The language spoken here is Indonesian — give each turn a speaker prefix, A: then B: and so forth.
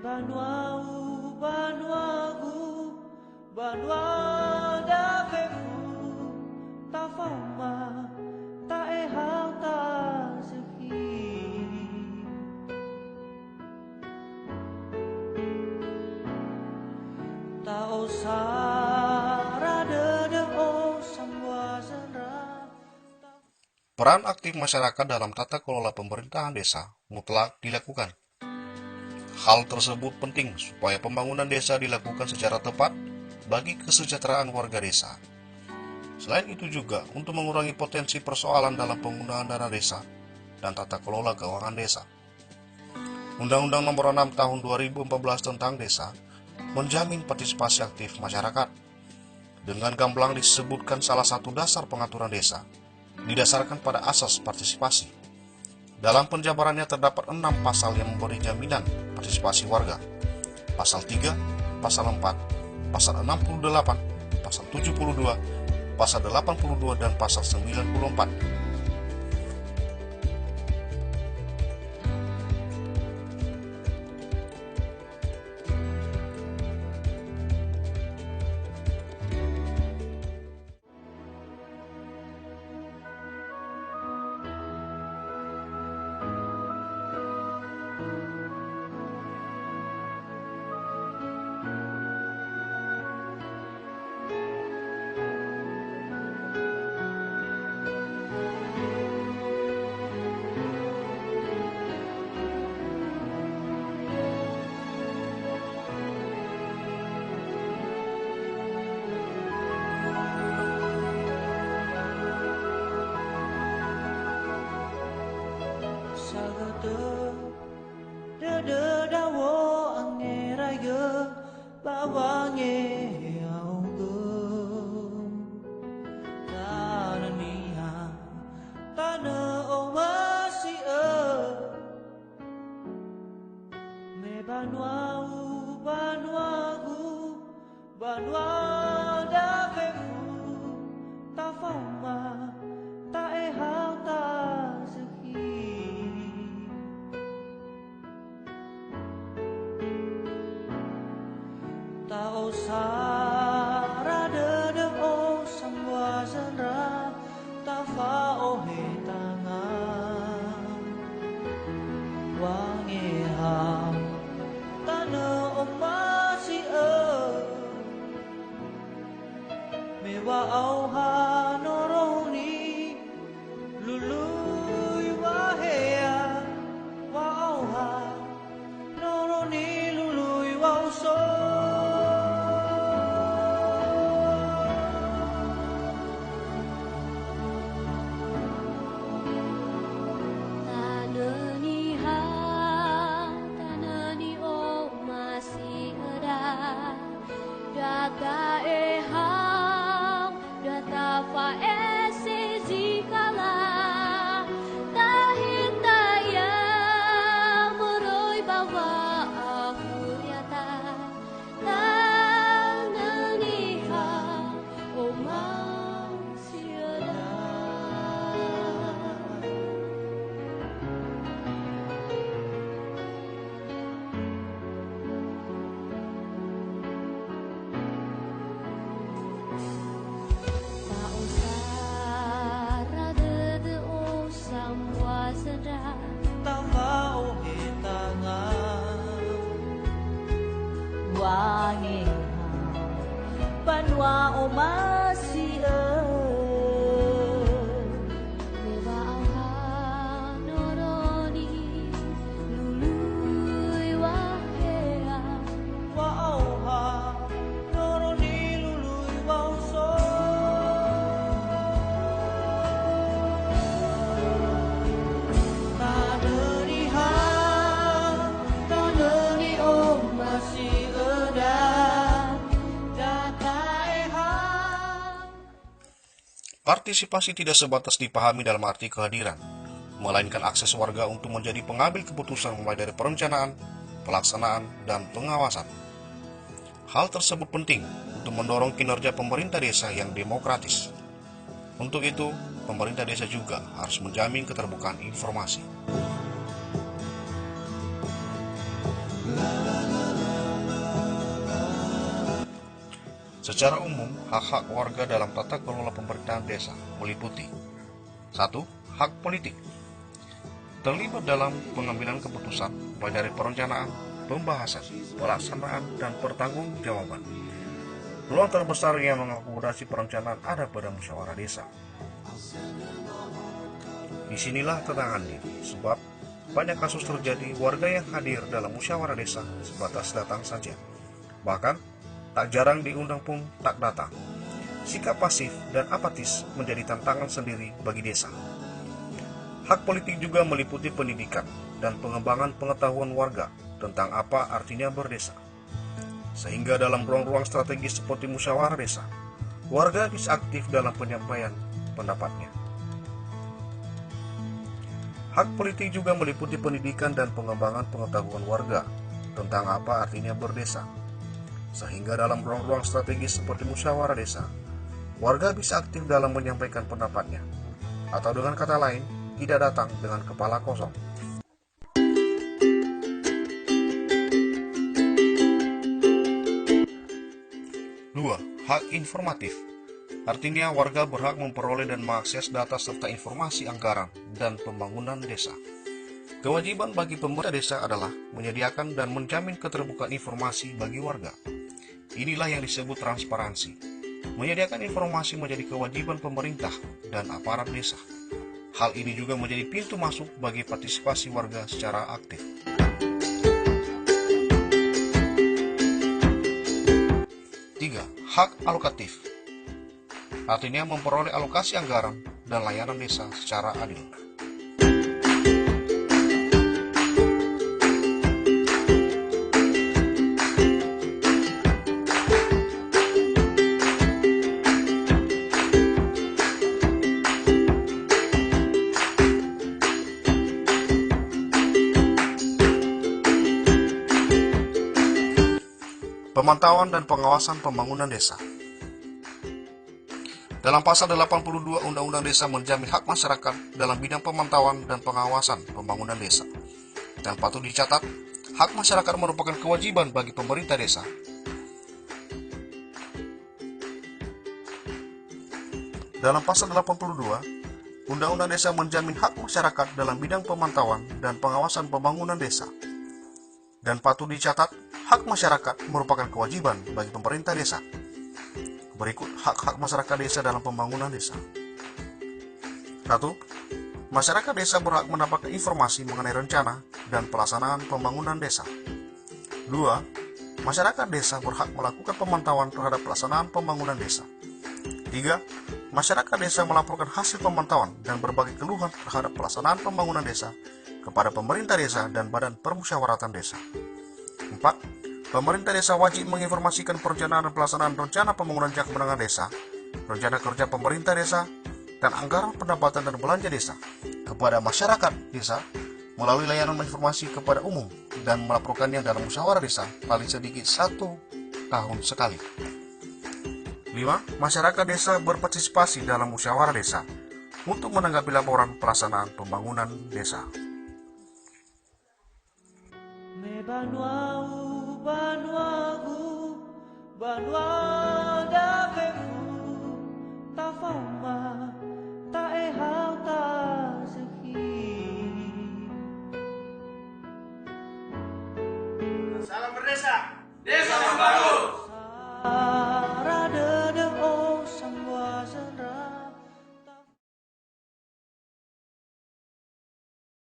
A: Banuau, Banuagu, Banua da fefu, ta fauma, ta e hao ta zeki. Ta osara de o samwa zenra.
B: Peran aktif masyarakat dalam tata kelola pemerintahan desa mutlak dilakukan. Hal tersebut penting supaya pembangunan desa dilakukan secara tepat bagi kesejahteraan warga desa. Selain itu juga untuk mengurangi potensi persoalan dalam penggunaan dana desa dan tata kelola keuangan desa. Undang-Undang Nomor 6 Tahun 2014 tentang Desa menjamin partisipasi aktif masyarakat. Dengan gamblang disebutkan salah satu dasar pengaturan desa didasarkan pada asas partisipasi. Dalam penjabarannya terdapat 6 pasal yang memberi jaminan partisipasi warga. Pasal 3, Pasal 4, Pasal 68, Pasal 72, Pasal 82, dan Pasal 94.
A: De dawo ange raya bawange augum tananiha tana omasi me banuau banuagu banua da fefu ta fauma ta e hao ta zeki. Ta osara de o samwa zenra ta fa o he tangan wange ha tana omasi me wa au ha noroni lului wa hea wa au ha noroni lului wa so.
C: Data e hao, data fa ese zikala, tahita ya meroi bawa afuriata, tananiha omang siada. Wangi panwa omasi mewa auha noroni lului wahea
A: Wa auha noroni lului wa so. Tanani ha tanani omasi
B: Partisipasi tidak sebatas dipahami dalam arti kehadiran, melainkan akses warga untuk menjadi pengambil keputusan mulai dari perencanaan, pelaksanaan, dan pengawasan. Hal tersebut penting untuk mendorong kinerja pemerintah desa yang demokratis. Untuk itu, pemerintah desa juga harus menjamin keterbukaan informasi.
A: La la la.
B: Secara umum, hak-hak warga dalam tata kelola pemerintahan desa meliputi 1. Hak politik. Terlibat dalam pengambilan keputusan, mulai dari perencanaan, pembahasan, pelaksanaan, dan pertanggungjawaban. Peluang terbesar yang mengakomodasi perencanaan ada pada musyawarah desa. Disinilah tantangannya, sebab banyak kasus terjadi warga yang hadir dalam musyawarah desa sebatas datang saja. Bahkan, tak jarang diundang pun tak datang. Sikap pasif dan apatis menjadi tantangan sendiri bagi desa. Hak politik juga meliputi pendidikan dan pengembangan pengetahuan warga tentang apa artinya berdesa. Sehingga dalam ruang-ruang strategis seperti musyawarah desa, warga bisa aktif dalam penyampaian pendapatnya. Hak politik juga meliputi pendidikan dan pengembangan pengetahuan warga tentang apa artinya berdesa. Sehingga dalam ruang-ruang strategis seperti musyawarah desa, warga bisa aktif dalam menyampaikan pendapatnya, atau dengan kata lain, tidak datang dengan kepala kosong. Dua, hak informatif. Artinya warga berhak memperoleh dan mengakses data serta informasi anggaran dan pembangunan desa. Kewajiban bagi pemerintah desa adalah menyediakan dan menjamin keterbukaan informasi bagi warga. Inilah yang disebut transparansi. Menyediakan informasi menjadi kewajiban pemerintah dan aparat desa. Hal ini juga menjadi pintu masuk bagi partisipasi warga secara aktif. 3. Hak alokatif. Artinya memperoleh alokasi anggaran dan layanan desa secara adil. Pemantauan dan pengawasan pembangunan desa. Dalam pasal 82 Undang-Undang Desa menjamin hak masyarakat dalam bidang pemantauan dan pengawasan pembangunan desa. Dan patut dicatat, hak masyarakat merupakan kewajiban bagi pemerintah desa. Dalam pasal 82, Undang-Undang Desa menjamin hak masyarakat dalam bidang pemantauan dan pengawasan pembangunan desa. Dan patut dicatat, hak masyarakat merupakan kewajiban bagi pemerintah desa. Berikut hak-hak masyarakat desa dalam pembangunan desa. 1. Masyarakat desa berhak mendapatkan informasi mengenai rencana dan pelaksanaan pembangunan desa. 2. Masyarakat desa berhak melakukan pemantauan terhadap pelaksanaan pembangunan desa. 3. Masyarakat desa melaporkan hasil pemantauan dan berbagai keluhan terhadap pelaksanaan pembangunan desa kepada pemerintah desa dan badan permusyawaratan desa. 4. Pemerintah desa wajib menginformasikan perencanaan dan pelaksanaan rencana pembangunan jangka menengah desa, rencana kerja pemerintah desa, dan anggaran pendapatan dan belanja desa kepada masyarakat desa melalui layanan informasi kepada umum dan melaporkannya dalam musyawarah desa paling sedikit 1 tahun sekali. 5. Masyarakat desa berpartisipasi dalam musyawarah desa untuk menanggapi laporan pelaksanaan pembangunan desa.
A: Me banuau, banuagu, banua dakefu, ta fauma, ta ehau ta seki.
D: Salam berdesa. Desa